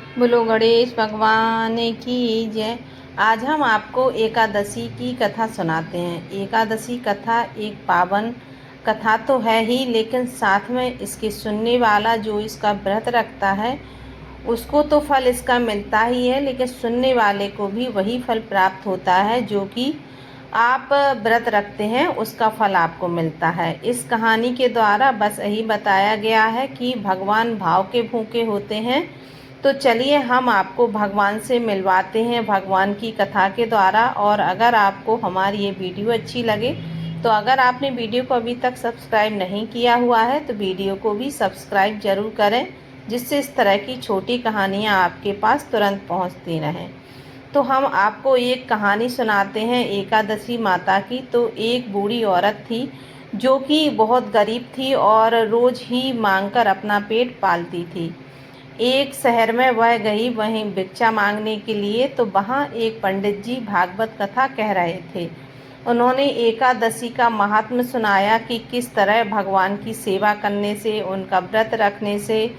बोलो गणेश भगवान की जय। आज हम आपको एकादशी की कथा सुनाते हैं। एकादशी कथा एक पावन कथा तो है ही, लेकिन साथ में इसके सुनने वाला जो इसका व्रत रखता है उसको तो फल इसका मिलता ही है, लेकिन सुनने वाले को भी वही फल प्राप्त होता है जो कि आप व्रत रखते हैं, उसका फल आपको मिलता है। इस कहानी के द्वारा बस यही बताया गया है कि भगवान भाव के भूखे होते हैं। तो चलिए हम आपको भगवान से मिलवाते हैं भगवान की कथा के द्वारा। और अगर आपको हमारी ये वीडियो अच्छी लगे तो अगर आपने वीडियो को अभी तक सब्सक्राइब नहीं किया हुआ है तो वीडियो को भी सब्सक्राइब ज़रूर करें, जिससे इस तरह की छोटी कहानियाँ आपके पास तुरंत पहुँचती रहें। तो हम आपको एक कहानी सुनाते हैं एकादशी माता की। तो एक बूढ़ी औरत थी जो कि बहुत गरीब थी और रोज़ ही मांगकर अपना पेट पालती थी। एक शहर में वह गई वहीं भिक्षा मांगने के लिए, तो वहाँ एक पंडित जी भागवत कथा कह रहे थे। उन्होंने एकादशी का महात्म्य सुनाया कि किस तरह भगवान की सेवा करने से, उनका व्रत रखने से,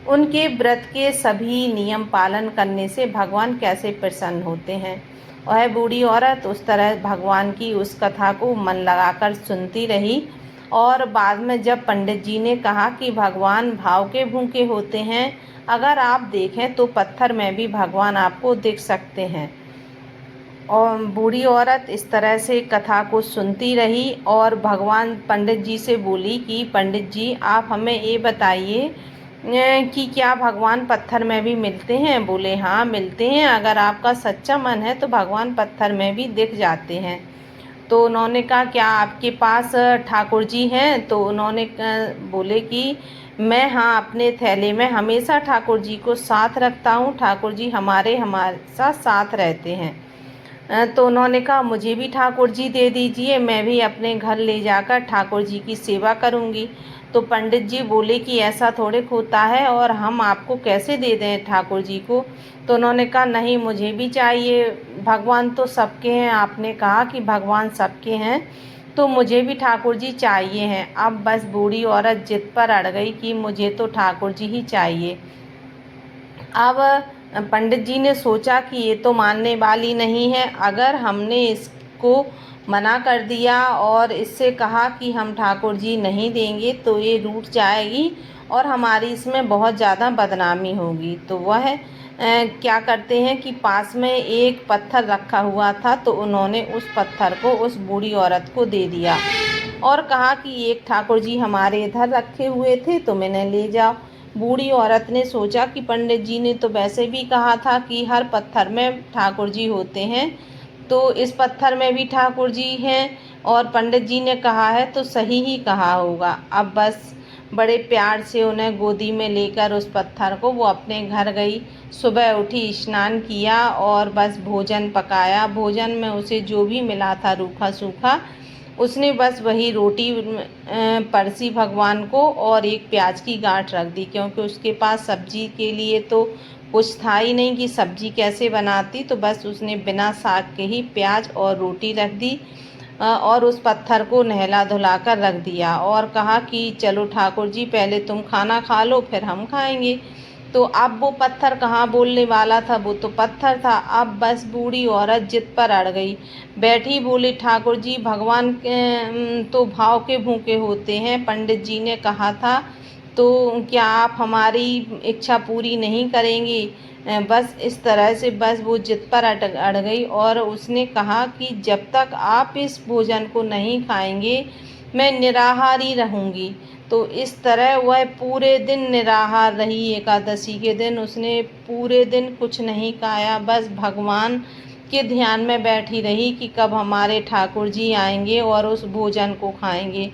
उनके व्रत के सभी नियम पालन करने से भगवान कैसे प्रसन्न होते हैं। वह बूढ़ी औरत उस तरह भगवान की उस कथा को मन लगाकर सुनती रही। और बाद में जब पंडित जी ने कहा कि भगवान भाव के भूखे होते हैं, अगर आप देखें तो पत्थर में भी भगवान आपको दिख सकते हैं। और बूढ़ी औरत इस तरह से कथा को सुनती रही और भगवान पंडित जी से बोली कि पंडित जी आप हमें ये बताइए कि क्या भगवान पत्थर में भी मिलते हैं। बोले हाँ मिलते हैं, अगर आपका सच्चा मन है तो भगवान पत्थर में भी दिख जाते हैं। तो उन्होंने कहा क्या आपके पास ठाकुर जी हैं। तो उन्होंने बोले कि मैं हाँ अपने थैले में हमेशा ठाकुर जी को साथ रखता हूँ, ठाकुर जी हमारे साथ साथ रहते हैं। तो उन्होंने कहा मुझे भी ठाकुर जी दे दीजिए, मैं भी अपने घर ले जाकर ठाकुर जी की सेवा करूँगी। तो पंडित जी बोले कि ऐसा थोड़े होता है और हम आपको कैसे दे दें ठाकुर जी को। तो उन्होंने कहा नहीं मुझे भी चाहिए, भगवान तो सबके हैं, आपने कहा कि भगवान सबके हैं, तो मुझे भी ठाकुर जी चाहिए हैं। अब बस बूढ़ी औरत जिद पर अड़ गई कि मुझे तो ठाकुर जी ही चाहिए। अब पंडित जी ने सोचा कि ये तो मानने वाली नहीं है, अगर हमने इसको मना कर दिया और इससे कहा कि हम ठाकुर जी नहीं देंगे तो ये रूठ जाएगी और हमारी इसमें बहुत ज़्यादा बदनामी होगी। तो वह क्या करते हैं कि पास में एक पत्थर रखा हुआ था, तो उन्होंने उस पत्थर को उस बूढ़ी औरत को दे दिया और कहा कि एक ठाकुर जी हमारे इधर रखे हुए थे, तुम इन्हें ले जाओ। बूढ़ी औरत ने सोचा कि पंडित जी ने तो वैसे भी कहा था कि हर पत्थर में ठाकुर जी होते हैं, तो इस पत्थर में भी ठाकुर जी हैं और पंडित जी ने कहा है तो सही ही कहा होगा। अब बस बड़े प्यार से उन्हें गोदी में लेकर उस पत्थर को वो अपने घर गई। सुबह उठी, स्नान किया और बस भोजन पकाया। भोजन में उसे जो भी मिला था रूखा सूखा, उसने बस वही रोटी परसी भगवान को और एक प्याज की गांठ रख दी, क्योंकि उसके पास सब्जी के लिए तो कुछ था ही नहीं कि सब्जी कैसे बनाती। तो बस उसने बिना साग के ही प्याज और रोटी रख दी और उस पत्थर को नहला धुला कर रख दिया और कहा कि चलो ठाकुर जी पहले तुम खाना खा लो फिर हम खाएंगे। तो अब वो पत्थर कहाँ बोलने वाला था, वो तो पत्थर था। अब बस बूढ़ी औरत जिद पर अड़ गई, बैठी बोली ठाकुर जी भगवान तो भाव के भूखे होते हैं, पंडित जी ने कहा था, तो क्या आप हमारी इच्छा पूरी नहीं करेंगी। बस इस तरह से बस वो जिद पर अड़ गई और उसने कहा कि जब तक आप इस भोजन को नहीं खाएंगे मैं निराहार ही रहूँगी। तो इस तरह वह पूरे दिन निराहार रही। एकादशी के दिन उसने पूरे दिन कुछ नहीं खाया, बस भगवान के ध्यान में बैठी रही कि कब हमारे ठाकुर जी आएंगे और उस भोजन को खाएंगे।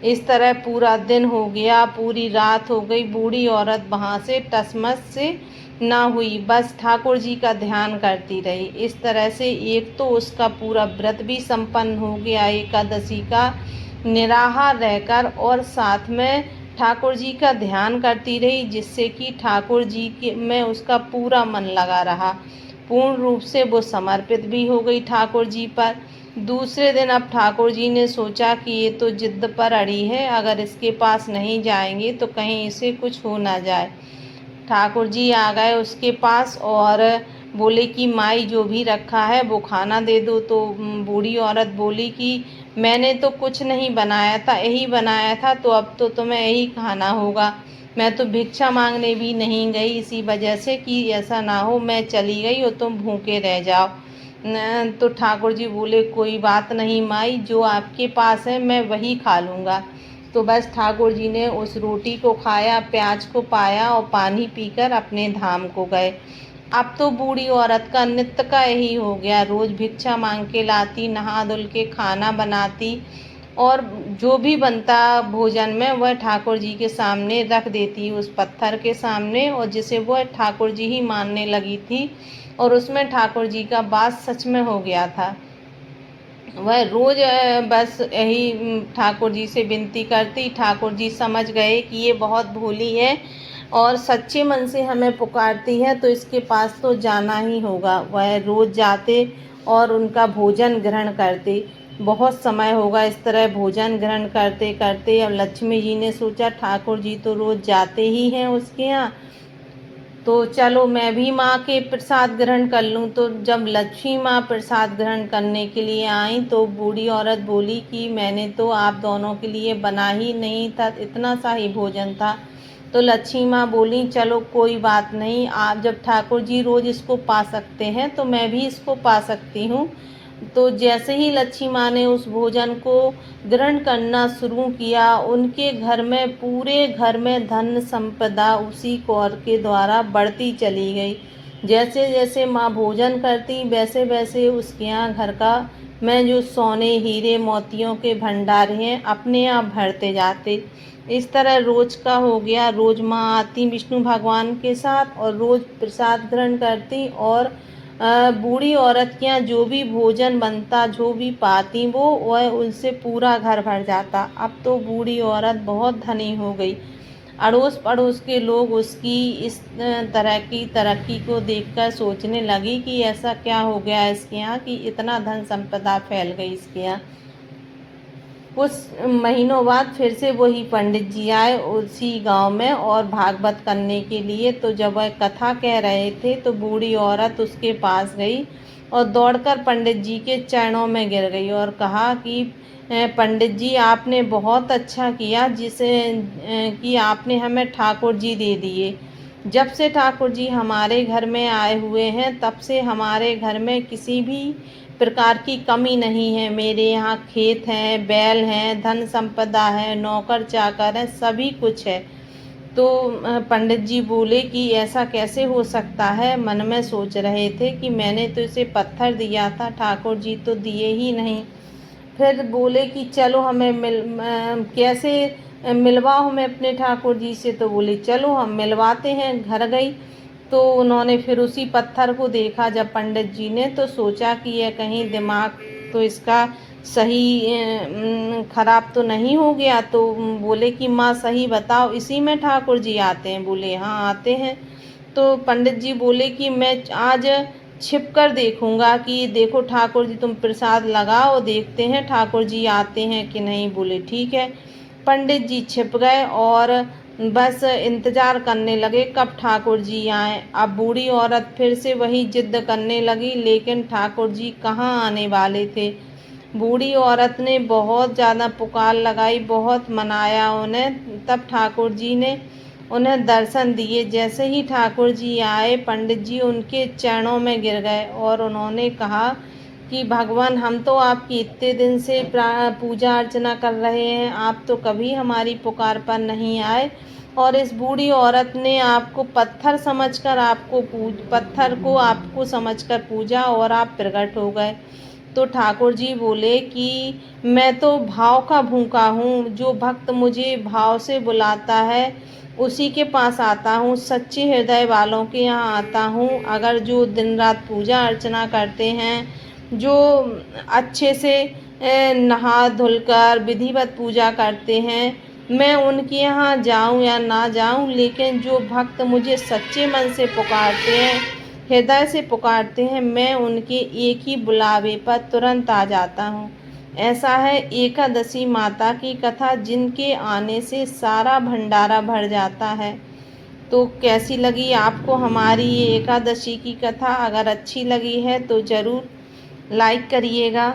इस तरह पूरा दिन हो गया, पूरी रात हो गई, बूढ़ी औरत वहाँ से टसमस से ना हुई, बस ठाकुर जी का ध्यान करती रही। इस तरह से एक तो उसका पूरा व्रत भी संपन्न हो गया एकादशी का, निराहार रहकर, और साथ में ठाकुर जी का ध्यान करती रही, जिससे कि ठाकुर जी के में उसका पूरा मन लगा रहा। पूर्ण रूप से वो समर्पित भी हो गई ठाकुर जी पर। दूसरे दिन अब ठाकुर जी ने सोचा कि ये तो जिद पर अड़ी है, अगर इसके पास नहीं जाएंगे तो कहीं इसे कुछ हो ना जाए। ठाकुर जी आ गए उसके पास और बोले कि माई जो भी रखा है वो खाना दे दो। तो बूढ़ी औरत बोली कि मैंने तो कुछ नहीं बनाया था, यही बनाया था, तो अब तो तुम्हें यही खाना होगा। मैं तो भिक्षा मांगने भी नहीं गई इसी वजह से कि ऐसा ना हो मैं चली गई और तुम भूखे रह जाओ। तो ठाकुर जी बोले कोई बात नहीं माई, जो आपके पास है मैं वही खा लूँगा। तो बस ठाकुर जी ने उस रोटी को खाया, प्याज को पाया और पानी पीकर अपने धाम को गए। अब तो बूढ़ी औरत का नित्य का यही हो गया, रोज भिक्षा मांग के लाती, नहा धुल के खाना बनाती और जो भी बनता भोजन में वह ठाकुर जी के सामने रख देती, उस पत्थर के सामने, और जिसे वह ठाकुर जी ही मानने लगी थी और उसमें ठाकुर जी का वास सच में हो गया था। वह रोज बस यही ठाकुर जी से विनती करती। ठाकुर जी समझ गए कि ये बहुत भोली है और सच्चे मन से हमें पुकारती है, तो इसके पास तो जाना ही होगा। वह रोज जाते और उनका भोजन ग्रहण करते। बहुत समय होगा इस तरह भोजन ग्रहण करते करते। अब लक्ष्मी जी ने सोचा ठाकुर जी तो रोज जाते ही हैं उसके यहाँ, तो चलो मैं भी माँ के प्रसाद ग्रहण कर लूँ। तो जब लक्ष्मी माँ प्रसाद ग्रहण करने के लिए आई तो बूढ़ी औरत बोली कि मैंने तो आप दोनों के लिए बना ही नहीं था, इतना सा ही भोजन था। तो लक्ष्मी माँ बोली चलो कोई बात नहीं, आप जब ठाकुर जी रोज़ इसको पा सकते हैं तो मैं भी इसको पा सकती हूँ। तो जैसे ही लक्ष्मी माँ ने उस भोजन को ग्रहण करना शुरू किया, उनके घर में, पूरे घर में धन संपदा उसी कौर के द्वारा बढ़ती चली गई। जैसे जैसे माँ भोजन करती वैसे वैसे उसके यहाँ घर का में जो सोने हीरे मोतियों के भंडार हैं अपने आप भरते जाते। इस तरह रोज का हो गया। रोज माँ आती विष्णु भगवान के साथ और रोज प्रसाद ग्रहण करती और बूढ़ी औरत के यहाँ जो भी भोजन बनता, जो भी पाती, वह उनसे पूरा घर भर जाता। अब तो बूढ़ी औरत बहुत धनी हो गई। अड़ोस पड़ोस के लोग उसकी इस तरह की तरक्की को देखकर सोचने लगी कि ऐसा क्या हो गया इसके यहाँ कि इतना धन संपदा फैल गई इसके यहाँ। कुछ महीनों बाद फिर से वही पंडित जी आए उसी गांव में और भागवत करने के लिए। तो जब वह कथा कह रहे थे तो बूढ़ी औरत उसके पास गई और दौड़कर पंडित जी के चरणों में गिर गई और कहा कि पंडित जी आपने बहुत अच्छा किया जिसे कि आपने हमें ठाकुर जी दे दिए। जब से ठाकुर जी हमारे घर में आए हुए हैं तब से हमारे घर में किसी भी प्रकार की कमी नहीं है। मेरे यहाँ खेत हैं, बैल हैं, धन संपदा है, नौकर चाकर हैं, सभी कुछ है। तो पंडित जी बोले कि ऐसा कैसे हो सकता है। मन में सोच रहे थे कि मैंने तो इसे पत्थर दिया था, ठाकुर जी तो दिए ही नहीं। फिर बोले कि चलो हमें कैसे मिलवाओ हमें अपने ठाकुर जी से। तो बोले चलो हम मिलवाते हैं। घर गई तो उन्होंने फिर उसी पत्थर को देखा जब पंडित जी ने, तो सोचा कि यह कहीं दिमाग तो इसका सही खराब तो नहीं हो गया। तो बोले कि माँ सही बताओ, इसी में ठाकुर जी आते हैं। बोले हाँ आते हैं। तो पंडित जी बोले कि मैं आज छिप कर देखूंगा कि देखो ठाकुर जी, तुम प्रसाद लगाओ, देखते हैं ठाकुर जी आते हैं कि नहीं। बोले ठीक है। पंडित जी छिप गए और बस इंतजार करने लगे कब ठाकुर जी आए। अब बूढ़ी औरत फिर से वही जिद करने लगी, लेकिन ठाकुर जी कहाँ आने वाले थे। बूढ़ी औरत ने बहुत ज़्यादा पुकार लगाई, बहुत मनाया उन्हें, तब ठाकुर जी ने उन्हें दर्शन दिए। जैसे ही ठाकुर जी आए पंडित जी उनके चरणों में गिर गए और उन्होंने कहा कि भगवान हम तो आपकी इतने दिन से पूजा अर्चना कर रहे हैं, आप तो कभी हमारी पुकार पर नहीं आए और इस बूढ़ी औरत ने आपको पत्थर समझकर पत्थर को आपको समझकर पूजा और आप प्रकट हो गए। तो ठाकुर जी बोले कि मैं तो भाव का भूखा हूँ, जो भक्त मुझे भाव से बुलाता है उसी के पास आता हूँ, सच्चे हृदय वालों के यहाँ आता हूँ। अगर जो दिन रात पूजा अर्चना करते हैं, जो अच्छे से नहा धुलकर विधिवत पूजा करते हैं, मैं उनके यहाँ जाऊँ या ना जाऊँ, लेकिन जो भक्त मुझे सच्चे मन से पुकारते हैं, हृदय से पुकारते हैं, मैं उनके एक ही बुलावे पर तुरंत आ जाता हूँ। ऐसा है एकादशी माता की कथा, जिनके आने से सारा भंडारा भर जाता है। तो कैसी लगी आपको हमारी ये एकादशी की कथा? अगर अच्छी लगी है तो ज़रूर लाइक करिएगा,